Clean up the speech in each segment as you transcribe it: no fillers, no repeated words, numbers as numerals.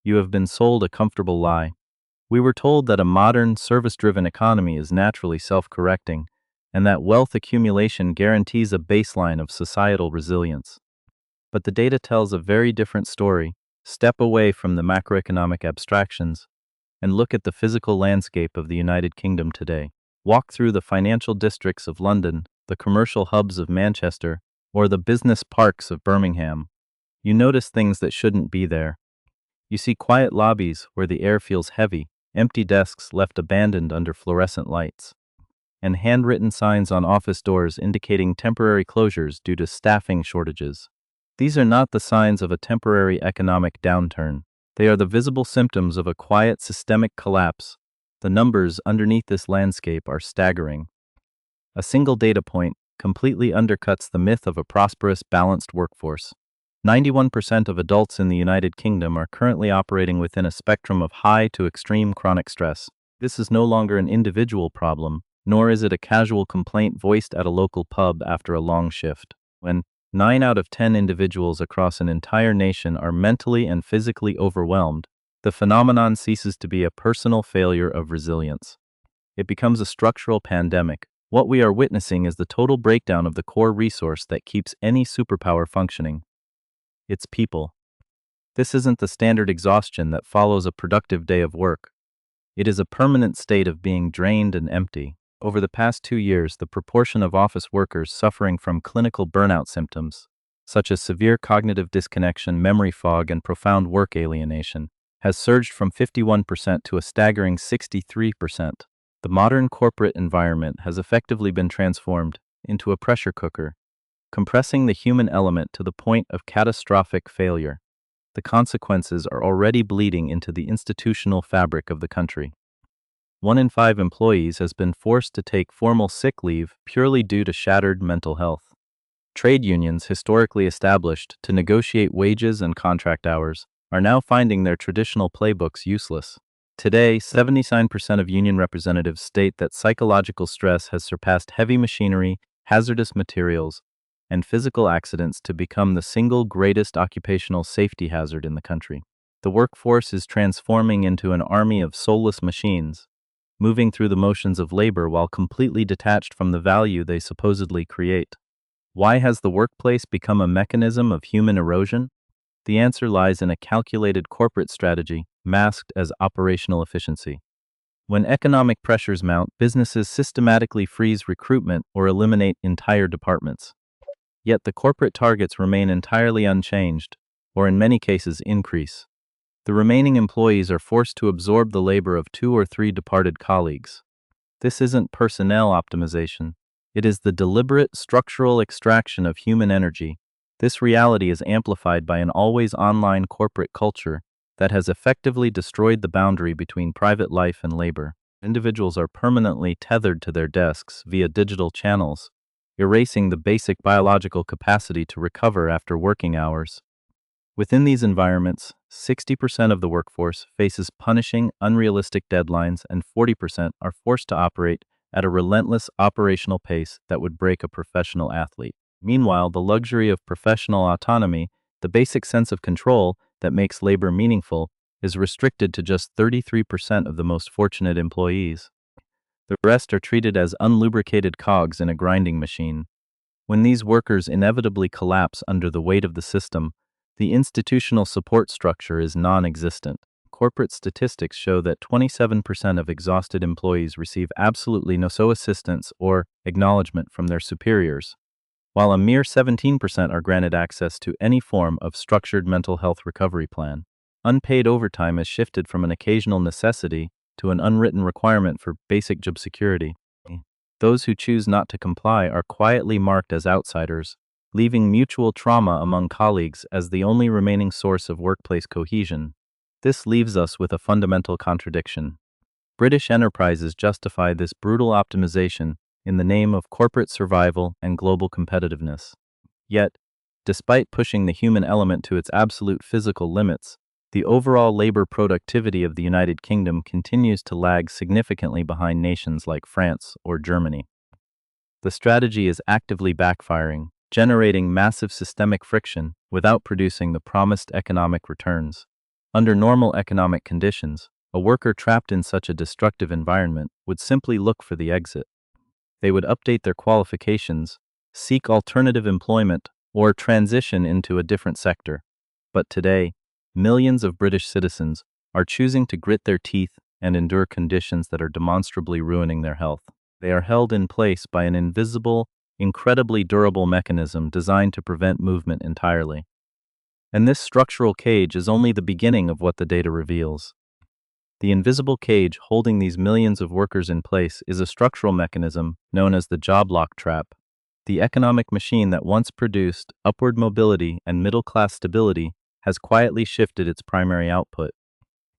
You have been sold a comfortable lie. We were told that a modern, service-driven economy is naturally self-correcting, and that wealth accumulation guarantees a baseline of societal resilience. But the data tells a very different story. Step away from the macroeconomic abstractions and look at the physical landscape of the United Kingdom today. Walk through the financial districts of London, the commercial hubs of Manchester, or the business parks of Birmingham. You notice things that shouldn't be there. You see quiet lobbies where the air feels heavy, empty desks left abandoned under fluorescent lights, and handwritten signs on office doors indicating temporary closures due to staffing shortages. These are not the signs of a temporary economic downturn. They are the visible symptoms of a quiet systemic collapse. The numbers underneath this landscape are staggering. A single data point completely undercuts the myth of a prosperous, balanced workforce. 91% of adults in the United Kingdom are currently operating within a spectrum of high to extreme chronic stress. This is no longer an individual problem, nor is it a casual complaint voiced at a local pub after a long shift. When 9 out of 10 individuals across an entire nation are mentally and physically overwhelmed, the phenomenon ceases to be a personal failure of resilience. It becomes a structural pandemic. What we are witnessing is the total breakdown of the core resource that keeps any superpower functioning. It's people. This isn't the standard exhaustion that follows a productive day of work. It is a permanent state of being drained and empty. Over the past 2 years, the proportion of office workers suffering from clinical burnout symptoms, such as severe cognitive disconnection, memory fog, and profound work alienation, has surged from 51% to a staggering 63%. The modern corporate environment has effectively been transformed into a pressure cooker, compressing the human element to the point of catastrophic failure. The consequences are already bleeding into the institutional fabric of the country. 1 in 5 employees has been forced to take formal sick leave purely due to shattered mental health. Trade unions, historically established to negotiate wages and contract hours, are now finding their traditional playbooks useless. Today, 79% of union representatives state that psychological stress has surpassed heavy machinery, hazardous materials, and physical accidents to become the single greatest occupational safety hazard in the country. The workforce is transforming into an army of soulless machines, moving through the motions of labor while completely detached from the value they supposedly create. Why has the workplace become a mechanism of human erosion? The answer lies in a calculated corporate strategy masked as operational efficiency. When economic pressures mount, businesses systematically freeze recruitment or eliminate entire departments. Yet the corporate targets remain entirely unchanged, or in many cases increase. The remaining employees are forced to absorb the labor of 2 or 3 departed colleagues. This isn't personnel optimization. It is the deliberate structural extraction of human energy. This reality is amplified by an always online corporate culture that has effectively destroyed the boundary between private life and labor. Individuals are permanently tethered to their desks via digital channels, erasing the basic biological capacity to recover after working hours. Within these environments, 60% of the workforce faces punishing, unrealistic deadlines, and 40% are forced to operate at a relentless operational pace that would break a professional athlete. Meanwhile, the luxury of professional autonomy, the basic sense of control that makes labor meaningful, is restricted to just 33% of the most fortunate employees. The rest are treated as unlubricated cogs in a grinding machine. When these workers inevitably collapse under the weight of the system, the institutional support structure is non-existent. Corporate statistics show that 27% of exhausted employees receive absolutely no assistance or acknowledgement from their superiors, while a mere 17% are granted access to any form of structured mental health recovery plan. Unpaid overtime has shifted from an occasional necessity to an unwritten requirement for basic job security. Those who choose not to comply are quietly marked as outsiders, leaving mutual trauma among colleagues as the only remaining source of workplace cohesion. This leaves us with a fundamental contradiction. British enterprises justify this brutal optimization in the name of corporate survival and global competitiveness. Yet, despite pushing the human element to its absolute physical limits, the overall labor productivity of the United Kingdom continues to lag significantly behind nations like France or Germany. The strategy is actively backfiring, generating massive systemic friction without producing the promised economic returns. Under normal economic conditions, a worker trapped in such a destructive environment would simply look for the exit. They would update their qualifications, seek alternative employment, or transition into a different sector. But today, millions of British citizens are choosing to grit their teeth and endure conditions that are demonstrably ruining their health. They are held in place by an invisible, incredibly durable mechanism designed to prevent movement entirely. And this structural cage is only the beginning of what the data reveals. The invisible cage holding these millions of workers in place is a structural mechanism known as the job lock trap. The economic machine that once produced upward mobility and middle-class stability has quietly shifted its primary output.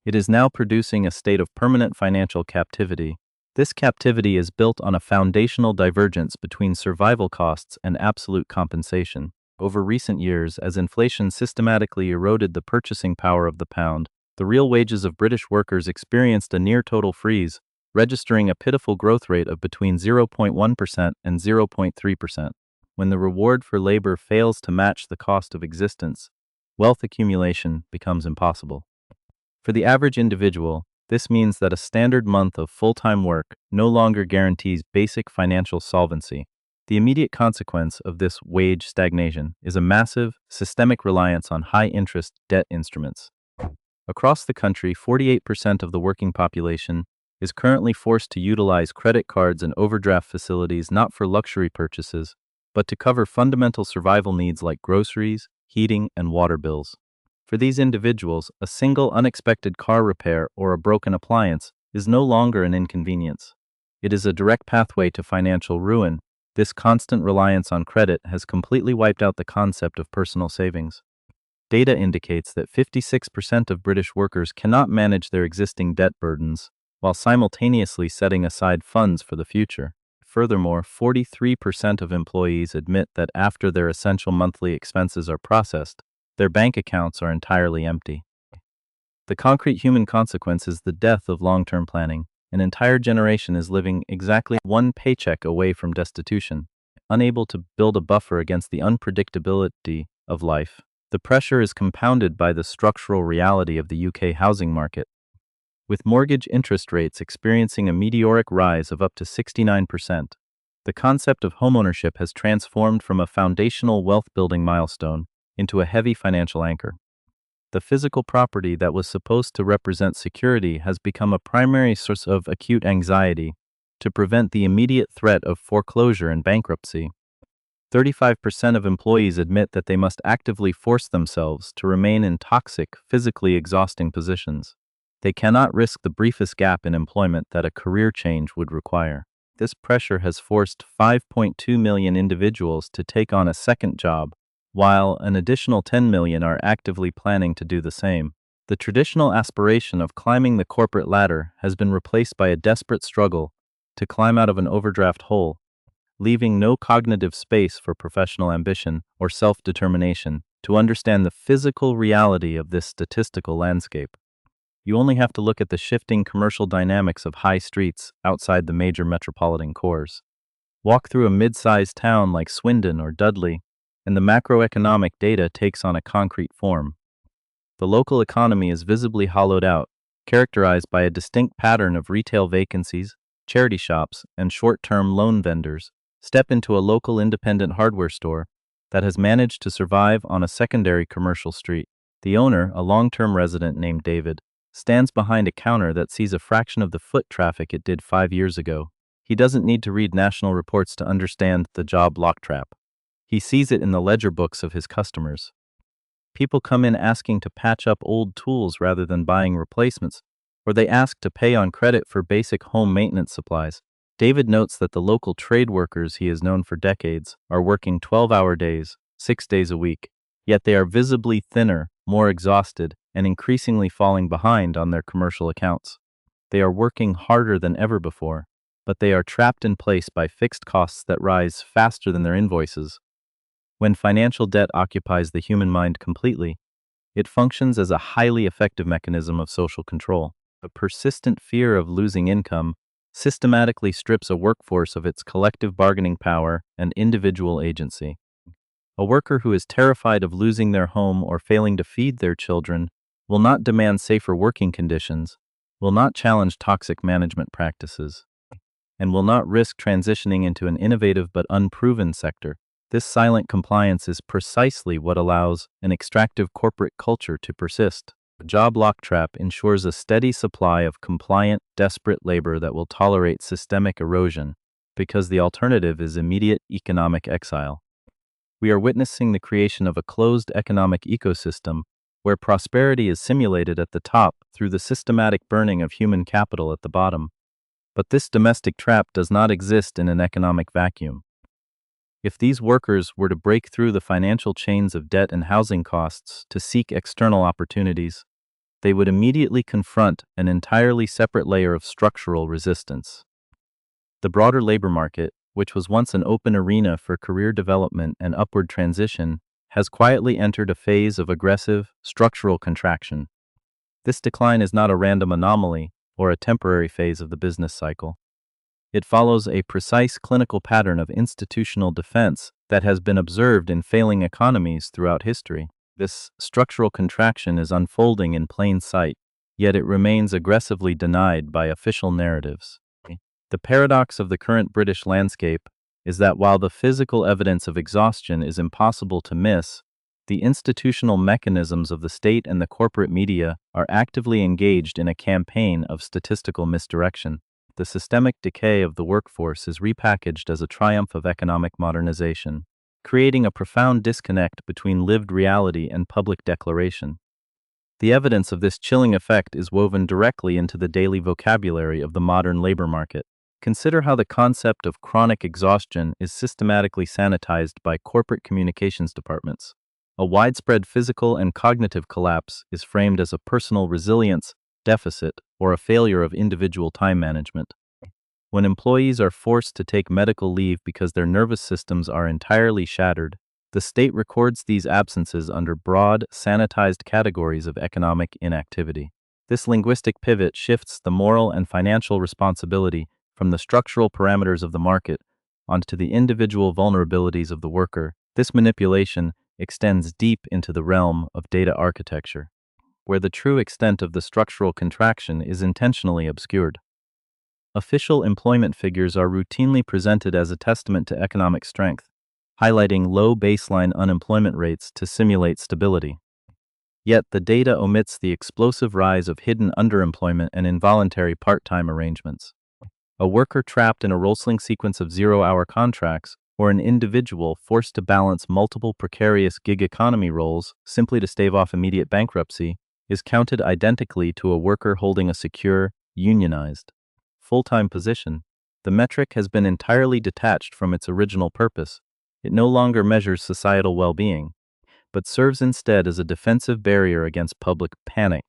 It is now producing a state of permanent financial captivity. This captivity is built on a foundational divergence between survival costs and absolute compensation. Over recent years, as inflation systematically eroded the purchasing power of the pound, the real wages of British workers experienced a near-total freeze, registering a pitiful growth rate of between 0.1% and 0.3%. When the reward for labor fails to match the cost of existence, wealth accumulation becomes impossible. For the average individual, this means that a standard month of full-time work no longer guarantees basic financial solvency. The immediate consequence of this wage stagnation is a massive, systemic reliance on high-interest debt instruments. Across the country, 48% of the working population is currently forced to utilize credit cards and overdraft facilities not for luxury purchases, but to cover fundamental survival needs like groceries, heating, and water bills. For these individuals, a single unexpected car repair or a broken appliance is no longer an inconvenience. It is a direct pathway to financial ruin. This constant reliance on credit has completely wiped out the concept of personal savings. Data indicates that 56% of British workers cannot manage their existing debt burdens while simultaneously setting aside funds for the future. Furthermore, 43% of employees admit that after their essential monthly expenses are processed, their bank accounts are entirely empty. The concrete human consequence is the death of long-term planning. An entire generation is living exactly one paycheck away from destitution, unable to build a buffer against the unpredictability of life. The pressure is compounded by the structural reality of the UK housing market, with mortgage interest rates experiencing a meteoric rise of up to 69%. The concept of homeownership has transformed from a foundational wealth-building milestone into a heavy financial anchor. The physical property that was supposed to represent security has become a primary source of acute anxiety to prevent the immediate threat of foreclosure and bankruptcy. 35% of employees admit that they must actively force themselves to remain in toxic, physically exhausting positions. They cannot risk the briefest gap in employment that a career change would require. This pressure has forced 5.2 million individuals to take on a second job, while an additional 10 million are actively planning to do the same. The traditional aspiration of climbing the corporate ladder has been replaced by a desperate struggle to climb out of an overdraft hole, leaving no cognitive space for professional ambition or self-determination to understand the physical reality of this statistical landscape. You only have to look at the shifting commercial dynamics of high streets outside the major metropolitan cores. Walk through a mid-sized town like Swindon or Dudley, and the macroeconomic data takes on a concrete form. The local economy is visibly hollowed out, characterized by a distinct pattern of retail vacancies, charity shops, and short-term loan vendors. Step into a local independent hardware store that has managed to survive on a secondary commercial street. The owner, a long-term resident named David, stands behind a counter that sees a fraction of the foot traffic it did 5 years ago. He doesn't need to read national reports to understand the job lock trap. He sees it in the ledger books of his customers. People come in asking to patch up old tools rather than buying replacements, or they ask to pay on credit for basic home maintenance supplies. David notes that the local trade workers he has known for decades are working 12-hour days, 6 days a week, yet they are visibly thinner, more exhausted, and increasingly falling behind on their commercial accounts. They are working harder than ever before, but they are trapped in place by fixed costs that rise faster than their invoices. When financial debt occupies the human mind completely, it functions as a highly effective mechanism of social control. A persistent fear of losing income systematically strips a workforce of its collective bargaining power and individual agency. A worker who is terrified of losing their home or failing to feed their children will not demand safer working conditions, will not challenge toxic management practices, and will not risk transitioning into an innovative but unproven sector. This silent compliance is precisely what allows an extractive corporate culture to persist. The job lock trap ensures a steady supply of compliant, desperate labor that will tolerate systemic erosion, because the alternative is immediate economic exile. We are witnessing the creation of a closed economic ecosystem where prosperity is simulated at the top through the systematic burning of human capital at the bottom. But this domestic trap does not exist in an economic vacuum. If these workers were to break through the financial chains of debt and housing costs to seek external opportunities, they would immediately confront an entirely separate layer of structural resistance. The broader labor market, which was once an open arena for career development and upward transition, has quietly entered a phase of aggressive, structural contraction. This decline is not a random anomaly or a temporary phase of the business cycle. It follows a precise clinical pattern of institutional defense that has been observed in failing economies throughout history. This structural contraction is unfolding in plain sight, yet it remains aggressively denied by official narratives. The paradox of the current British landscape is that while the physical evidence of exhaustion is impossible to miss, the institutional mechanisms of the state and the corporate media are actively engaged in a campaign of statistical misdirection. The systemic decay of the workforce is repackaged as a triumph of economic modernization, creating a profound disconnect between lived reality and public declaration. The evidence of this chilling effect is woven directly into the daily vocabulary of the modern labor market. Consider how the concept of chronic exhaustion is systematically sanitized by corporate communications departments. A widespread physical and cognitive collapse is framed as a personal resilience deficit or a failure of individual time management. When employees are forced to take medical leave because their nervous systems are entirely shattered, the state records these absences under broad, sanitized categories of economic inactivity. This linguistic pivot shifts the moral and financial responsibility from the structural parameters of the market onto the individual vulnerabilities of the worker. This manipulation extends deep into the realm of data architecture, where the true extent of the structural contraction is intentionally obscured. Official employment figures are routinely presented as a testament to economic strength, highlighting low baseline unemployment rates to simulate stability. Yet the data omits the explosive rise of hidden underemployment and involuntary part-time arrangements. A worker trapped in a rolling sequence of zero-hour contracts, or an individual forced to balance multiple precarious gig economy roles simply to stave off immediate bankruptcy, is counted identically to a worker holding a secure, unionized, full-time position. The metric has been entirely detached from its original purpose. It no longer measures societal well-being, but serves instead as a defensive barrier against public panic.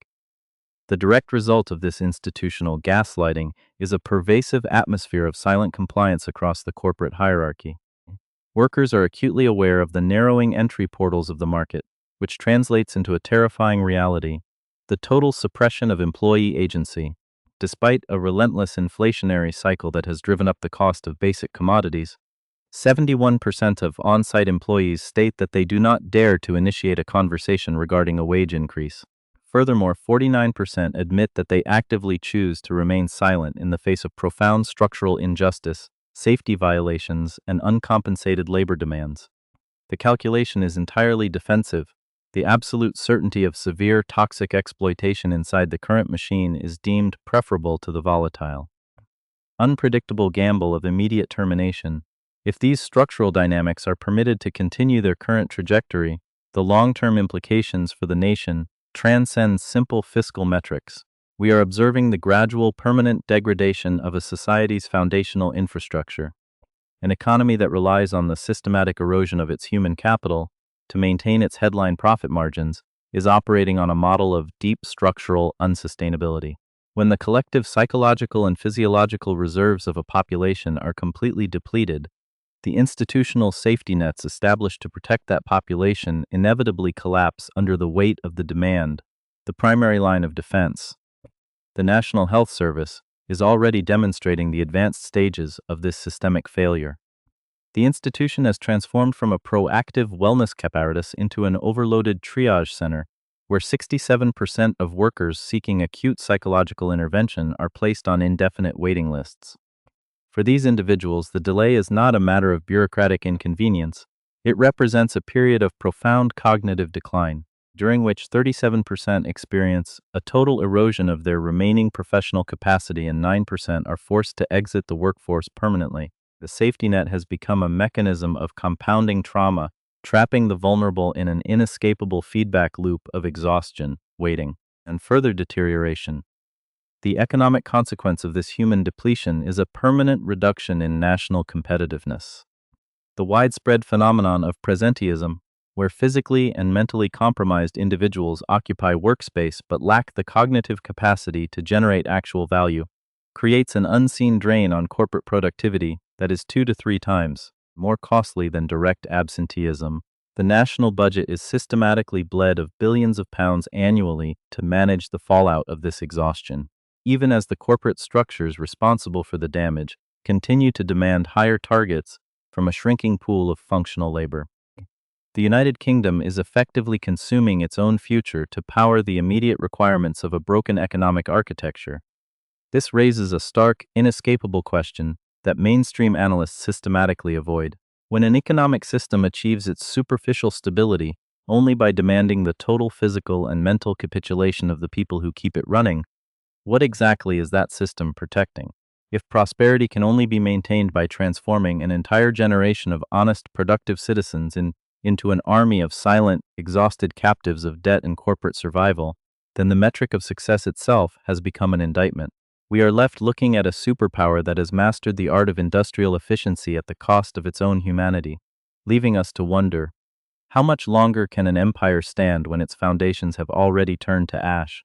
The direct result of this institutional gaslighting is a pervasive atmosphere of silent compliance across the corporate hierarchy. Workers are acutely aware of the narrowing entry portals of the market, which translates into a terrifying reality: the total suppression of employee agency. Despite a relentless inflationary cycle that has driven up the cost of basic commodities, 71% of on-site employees state that they do not dare to initiate a conversation regarding a wage increase. Furthermore, 49% admit that they actively choose to remain silent in the face of profound structural injustice, safety violations, and uncompensated labor demands. The calculation is entirely defensive. The absolute certainty of severe toxic exploitation inside the current machine is deemed preferable to the volatile, unpredictable gamble of immediate termination. If these structural dynamics are permitted to continue their current trajectory, the long-term implications for the nation transcend simple fiscal metrics. We are observing the gradual, permanent degradation of a society's foundational infrastructure. An economy that relies on the systematic erosion of its human capital to maintain its headline profit margins is operating on a model of deep structural unsustainability. When the collective psychological and physiological reserves of a population are completely depleted, the institutional safety nets established to protect that population inevitably collapse under the weight of the demand. The primary line of defense, the National Health Service, is already demonstrating the advanced stages of this systemic failure. The institution has transformed from a proactive wellness apparatus into an overloaded triage center, where 67% of workers seeking acute psychological intervention are placed on indefinite waiting lists. For these individuals, the delay is not a matter of bureaucratic inconvenience. It represents a period of profound cognitive decline, during which 37% experience a total erosion of their remaining professional capacity and 9% are forced to exit the workforce permanently. The safety net has become a mechanism of compounding trauma, trapping the vulnerable in an inescapable feedback loop of exhaustion, waiting, and further deterioration. The economic consequence of this human depletion is a permanent reduction in national competitiveness. The widespread phenomenon of presenteeism, where physically and mentally compromised individuals occupy workspace but lack the cognitive capacity to generate actual value, creates an unseen drain on corporate productivity that is 2 to 3 times more costly than direct absenteeism. The national budget is systematically bled of billions of pounds annually to manage the fallout of this exhaustion, even as the corporate structures responsible for the damage continue to demand higher targets from a shrinking pool of functional labor. The United Kingdom is effectively consuming its own future to power the immediate requirements of a broken economic architecture. This raises a stark, inescapable question that mainstream analysts systematically avoid. When an economic system achieves its superficial stability only by demanding the total physical and mental capitulation of the people who keep it running, what exactly is that system protecting? If prosperity can only be maintained by transforming an entire generation of honest, productive citizens into an army of silent, exhausted captives of debt and corporate survival, then the metric of success itself has become an indictment. We are left looking at a superpower that has mastered the art of industrial efficiency at the cost of its own humanity, leaving us to wonder, how much longer can an empire stand when its foundations have already turned to ash?